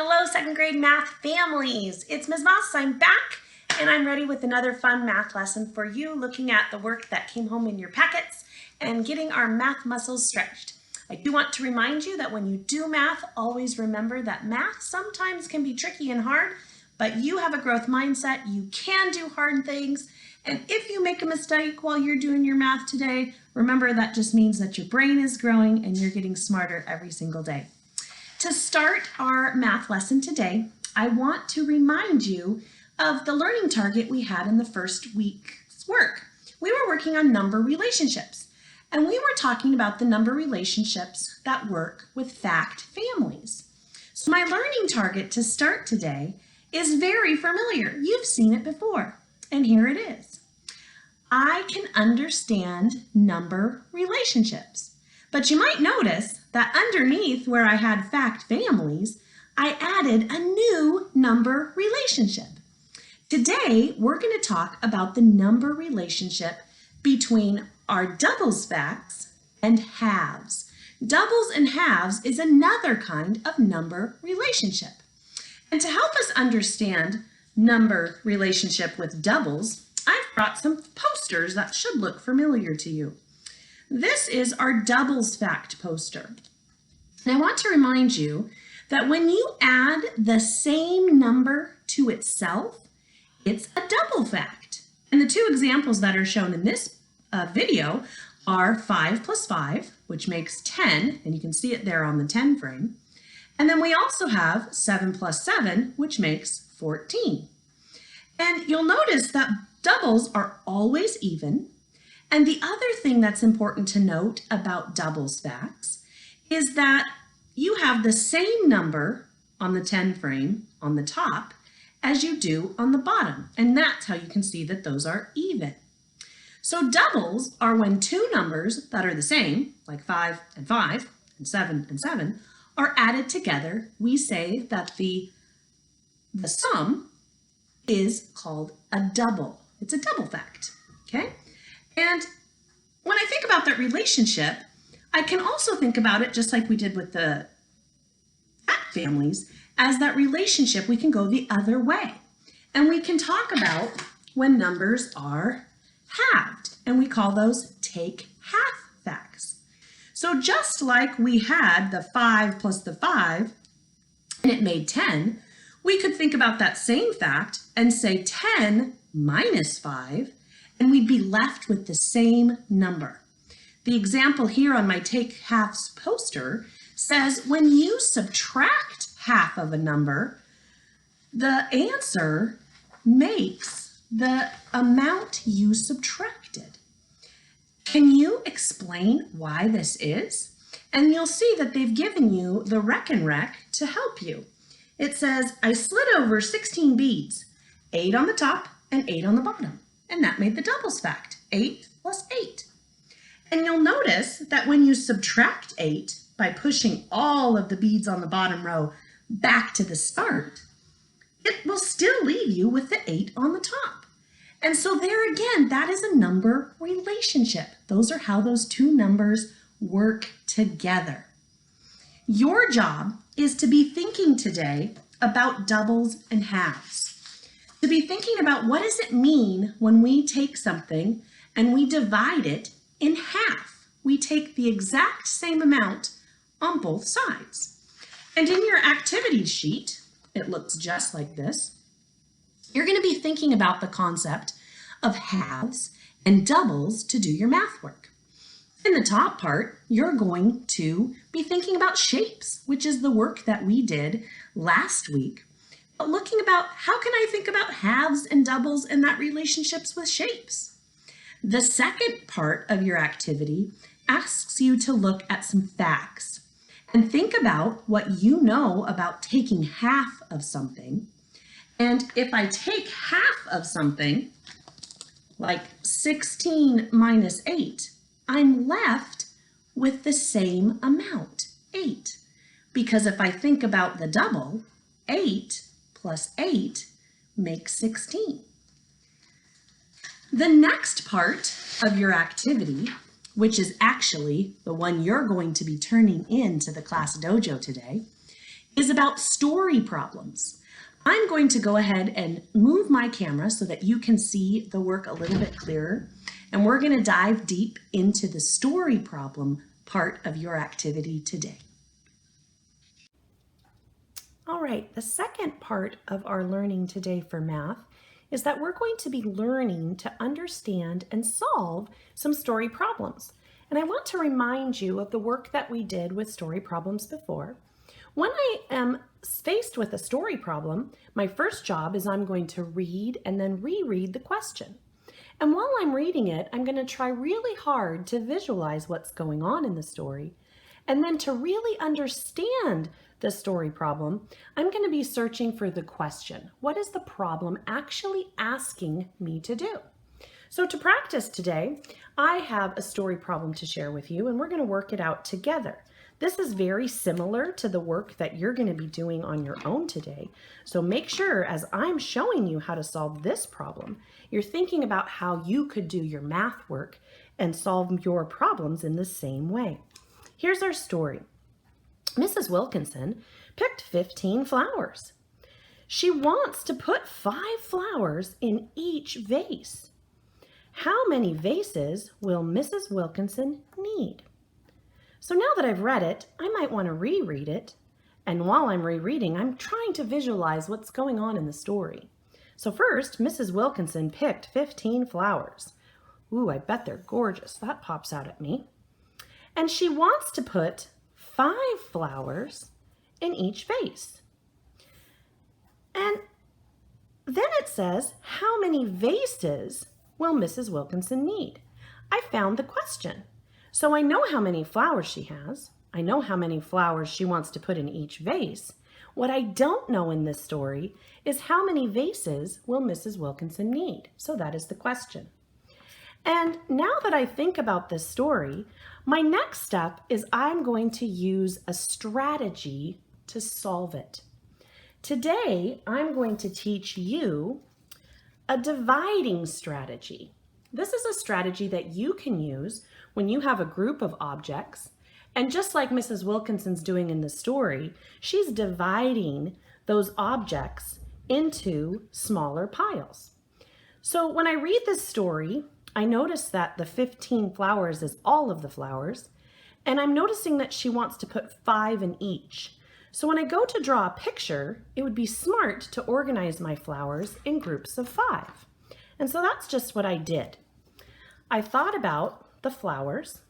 Hello, second grade math families. It's Ms. Moss. I'm back and I'm ready with another fun math lesson for you, looking at the work that came home in your packets and getting our math muscles stretched. I do want to remind you that when you do math, always remember that math sometimes can be tricky and hard, but you have a growth mindset. You can do hard things. And if you make a mistake while you're doing your math today, remember that just means that your brain is growing and you're getting smarter every single day. To start our math lesson today, I want to remind you of the learning target we had in the first week's work. We were working on number relationships, and we were talking about the number relationships that work with fact families. So my learning target to start today is very familiar. You've seen it before, and here it is. I can understand number relationships. But you might notice that underneath where I had fact families, I added a new number relationship. Today, we're going to talk about the number relationship between our doubles facts and halves. Doubles and halves is another kind of number relationship. And to help us understand number relationship with doubles, I've brought some posters that should look familiar to you. This is our doubles fact poster. And I want to remind you that when you add the same number to itself, it's a double fact. And the two examples that are shown in this video are 5 plus 5, which makes 10, and you can see it there on the 10 frame. And then we also have 7 plus 7, which makes 14. And you'll notice that doubles are always even. And the other thing that's important to note about doubles facts is that you have the same number on the 10 frame on the top as you do on the bottom. And that's how you can see that those are even. So doubles are when two numbers that are the same, like 5 and 5 and 7 and 7, are added together. We say that the sum is called a double. It's a double fact, okay? And when I think about that relationship, I can also think about it just like we did with the fact families, as that relationship we can go the other way. And we can talk about when numbers are halved, and we call those take half facts. So just like we had the 5 plus the 5, and it made 10, we could think about that same fact and say 10 minus 5, and we'd be left with the same number. The example here on my Take Halves poster says when you subtract half of a number, the answer makes the amount you subtracted. Can you explain why this is? And you'll see that they've given you the Rec and Rec to help you. It says, I slid over 16 beads, 8 on the top and 8 on the bottom. And that made the doubles fact, 8 plus 8. And you'll notice that when you subtract 8 by pushing all of the beads on the bottom row back to the start, it will still leave you with the 8 on the top. And so there again, that is a number relationship. Those are how those two numbers work together. Your job is to be thinking today about doubles and halves. To be thinking about what does it mean when we take something and we divide it in half. We take the exact same amount on both sides. And in your activity sheet, it looks just like this. You're going to be thinking about the concept of halves and doubles to do your math work. In the top part, you're going to be thinking about shapes, which is the work that we did last week. But looking about how can I think about halves and doubles and that relationships with shapes. The second part of your activity asks you to look at some facts and think about what you know about taking half of something. And if I take half of something, like 16 minus 8, I'm left with the same amount, 8. Because if I think about the double, 8 plus 8 makes 16. The next part of your activity, which is actually the one you're going to be turning in to the class dojo today, is about story problems. I'm going to go ahead and move my camera so that you can see the work a little bit clearer. And we're going to dive deep into the story problem part of your activity today. All right, the second part of our learning today for math is that we're going to be learning to understand and solve some story problems. And I want to remind you of the work that we did with story problems before. When I am faced with a story problem, my first job is I'm going to read and then reread the question. And while I'm reading it, I'm going to try really hard to visualize what's going on in the story. And then to really understand the story problem, I'm going to be searching for the question. What is the problem actually asking me to do? So to practice today, I have a story problem to share with you, and we're going to work it out together. This is very similar to the work that you're going to be doing on your own today. So make sure, as I'm showing you how to solve this problem, you're thinking about how you could do your math work and solve your problems in the same way. Here's our story. Mrs. Wilkinson picked 15 flowers. She wants to put 5 flowers in each vase. How many vases will Mrs. Wilkinson need? So now that I've read it, I might want to reread it. And while I'm rereading, I'm trying to visualize what's going on in the story. So first, Mrs. Wilkinson picked 15 flowers. Ooh, I bet they're gorgeous. That pops out at me. And she wants to put 5 flowers in each vase. And then it says, how many vases will Mrs. Wilkinson need? I found the question. So I know how many flowers she has. I know how many flowers she wants to put in each vase. What I don't know in this story is how many vases will Mrs. Wilkinson need? So that is the question. And now that I think about this story, my next step is I'm going to use a strategy to solve it. Today, I'm going to teach you a dividing strategy. This is a strategy that you can use when you have a group of objects. And just like Mrs. Wilkinson's doing in the story, she's dividing those objects into smaller piles. So when I read this story, I notice that the 15 flowers is all of the flowers, and I'm noticing that she wants to put 5 in each. So when I go to draw a picture, it would be smart to organize my flowers in groups of 5. And so that's just what I did. I thought about the flowers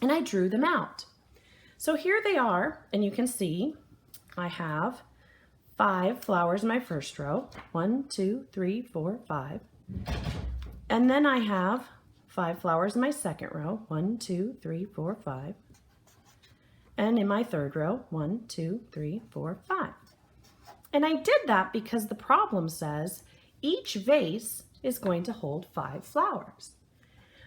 and I drew them out. So here they are, and you can see I have 5 flowers in my first row. 1, 2, 3, 4, 5. And then I have 5 flowers in my second row. 1, 2, 3, 4, 5. And in my third row, 1, 2, 3, 4, 5. And I did that because the problem says each vase is going to hold 5 flowers.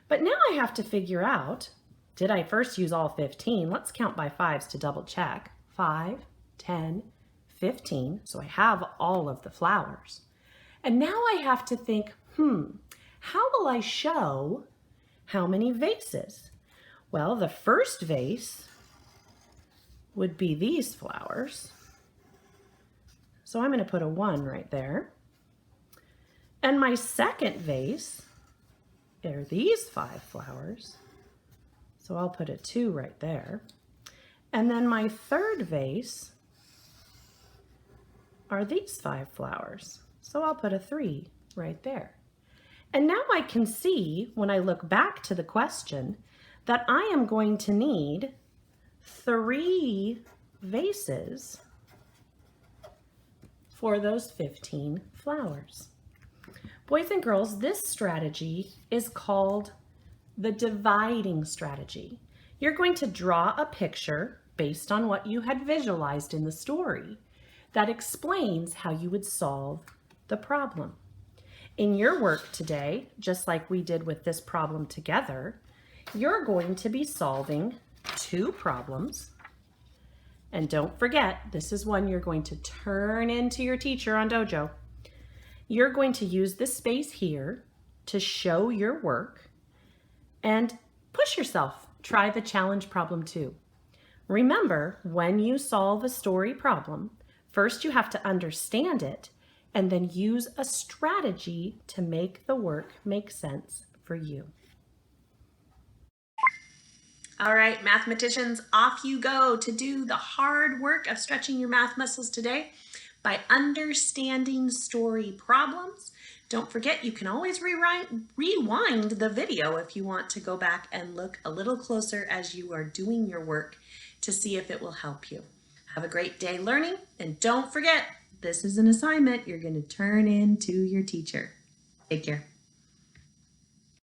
But now I have to figure out, did I first use all 15? Let's count by 5s to double check. 5, 10, 15. So I have all of the flowers. And now I have to think, how will I show how many vases? Well, the first vase would be these flowers. So I'm going to put a 1 right there. And my second vase are these 5 flowers. So I'll put a 2 right there. And then my third vase are these 5 flowers. So I'll put a 3 right there. And now I can see, when I look back to the question, that I am going to need 3 vases for those 15 flowers. Boys and girls, this strategy is called the dividing strategy. You're going to draw a picture based on what you had visualized in the story that explains how you would solve the problem. In your work today, just like we did with this problem together, you're going to be solving 2 problems. And don't forget, this is one you're going to turn into your teacher on Dojo. You're going to use this space here to show your work and push yourself. Try the challenge problem 2. Remember, when you solve a story problem, first you have to understand it and then use a strategy to make the work make sense for you. All right, mathematicians, off you go to do the hard work of stretching your math muscles today by understanding story problems. Don't forget, you can always rewind the video if you want to go back and look a little closer as you are doing your work to see if it will help you. Have a great day learning, and don't forget, this is an assignment you're going to turn in to your teacher. Take care.